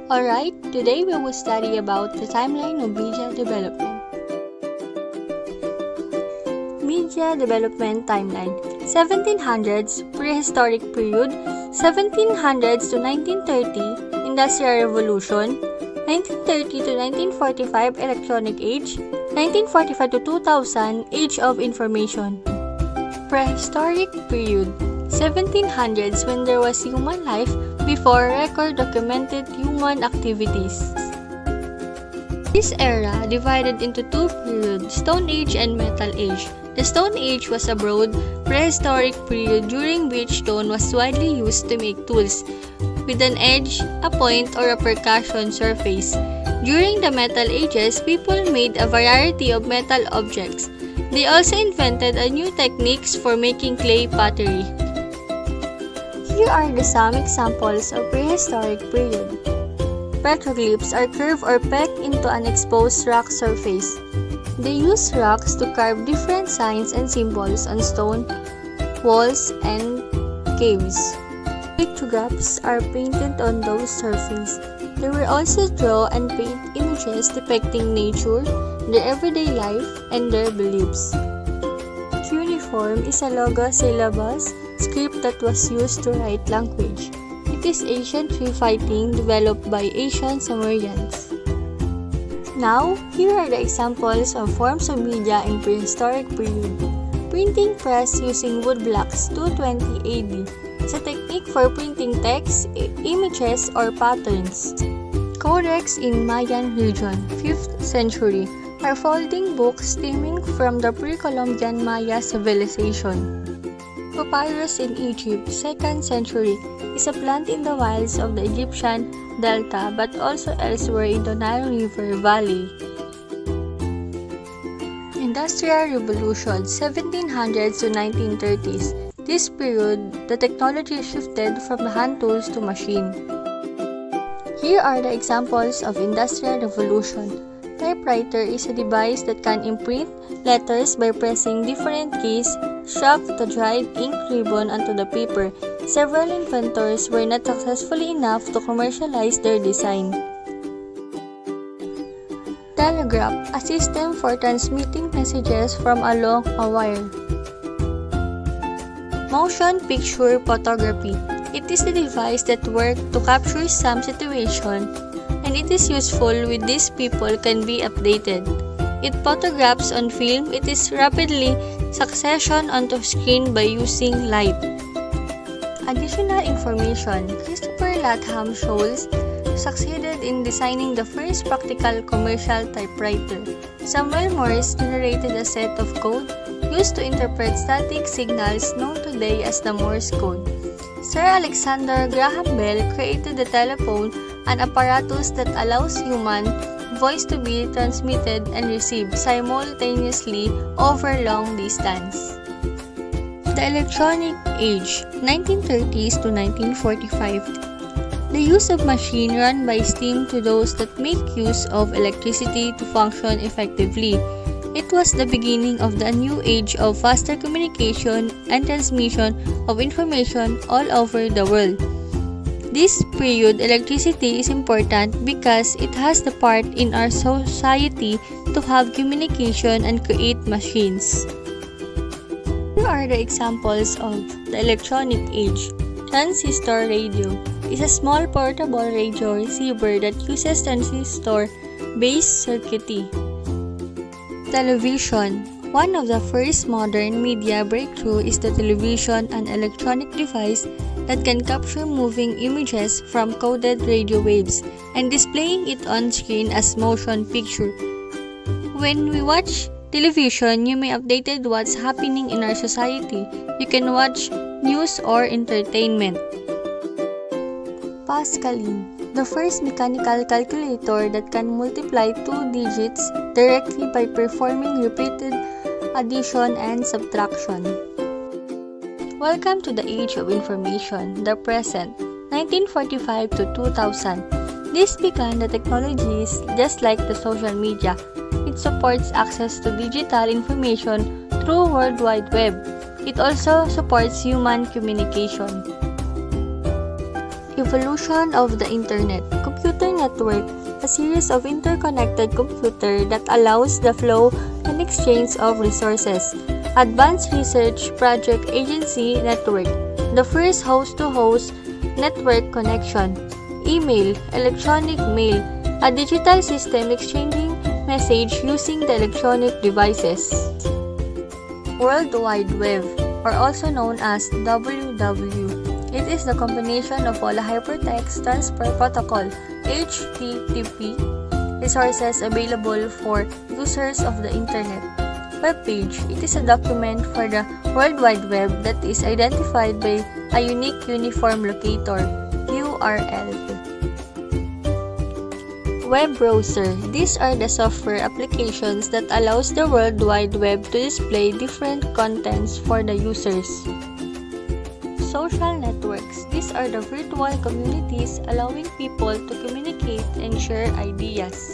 Alright, today we will study about the timeline of media development. Media development timeline: 1700s prehistoric period, 1700s to 1930 Industrial Revolution, 1930 to 1945 Electronic Age, 1945 to 2000 Age of Information. Prehistoric period: 1700s, when there was human life before record documented human activities. This era divided into two periods, Stone Age and Metal Age. The Stone Age was a broad, prehistoric period during which stone was widely used to make tools, with an edge, a point, or a percussion surface. During the Metal Ages, people made a variety of metal objects. They also invented new techniques for making clay pottery. Here are some examples of prehistoric period. Petroglyphs are curved or pegged into an exposed rock surface. They use rocks to carve different signs and symbols on stone, walls, and caves. Pictographs are painted on those surfaces. They will also draw and paint images depicting nature, their everyday life, and their beliefs. Cuneiform is a logosyllabus script that was used to write language. It is ancient writing developed by ancient Sumerians. Now, here are the examples of forms of media in prehistoric period. Printing press using wood blocks, 220 AD. It's a technique for printing text, images, or patterns. Codex in Mayan region, 5th century, are folding books stemming from the pre-Columbian Maya civilization. Papyrus in Egypt, 2nd century, is a plant in the wilds of the Egyptian Delta but also elsewhere in the Nile River Valley. Industrial Revolution, 1700s to 1930s. This period, the technology shifted from hand tools to machine. Here are the examples of Industrial Revolution. Typewriter is a device that can imprint letters by pressing different keys, shock the dried ink ribbon onto the paper. Several inventors were not successful enough to commercialize their design. Telegraph, a system for transmitting messages from along a wire. Motion picture photography. It is the device that works to capture some situation, and it is useful with these people can be updated. It photographs on film. It is rapidly succession onto screen by using light. Additional information: Christopher Latham Scholes succeeded in designing the first practical commercial typewriter. Samuel Morse generated a set of code used to interpret static signals known today as the Morse code. Sir Alexander Graham Bell created the telephone, an apparatus that allows human voice to be transmitted and received simultaneously over long distance. The Electronic Age, 1930s to 1945. The use of machine run by steam to those that make use of electricity to function effectively. It was the beginning of the new age of faster communication and transmission of information all over the world. This period, electricity is important because it has the part in our society to have communication and create machines. Here are the examples of the Electronic Age. Transistor radio is a small portable radio receiver that uses transistor-based circuitry. Television. One of the first modern media breakthrough is the television, an electronic device that can capture moving images from coded radio waves and displaying it on screen as motion picture. When we watch television, you may updated what's happening in our society. You can watch news or entertainment. Pascaline, the first mechanical calculator that can multiply two digits directly by performing repeated addition and subtraction. Welcome to the age of information, the present, 1945 to 2000. This began the technologies just like the social media. It supports access to digital information through World Wide Web. It also supports human communication. Evolution of the Internet. Computer network, a series of interconnected computers that allows the flow and exchange of resources. Advanced Research Project Agency Network, the first host-to-host network connection. Email, electronic mail, a digital system exchanging message using the electronic devices. World Wide Web, or also known as WW. It is the combination of all hypertext transfer protocol (HTTP) resources available for users of the Internet. Web page. It is a document for the World Wide Web that is identified by a unique uniform locator (URL). Web browser. These are the software applications that allows the World Wide Web to display different contents for the users. Social networks. These are the virtual communities allowing people to communicate and share ideas.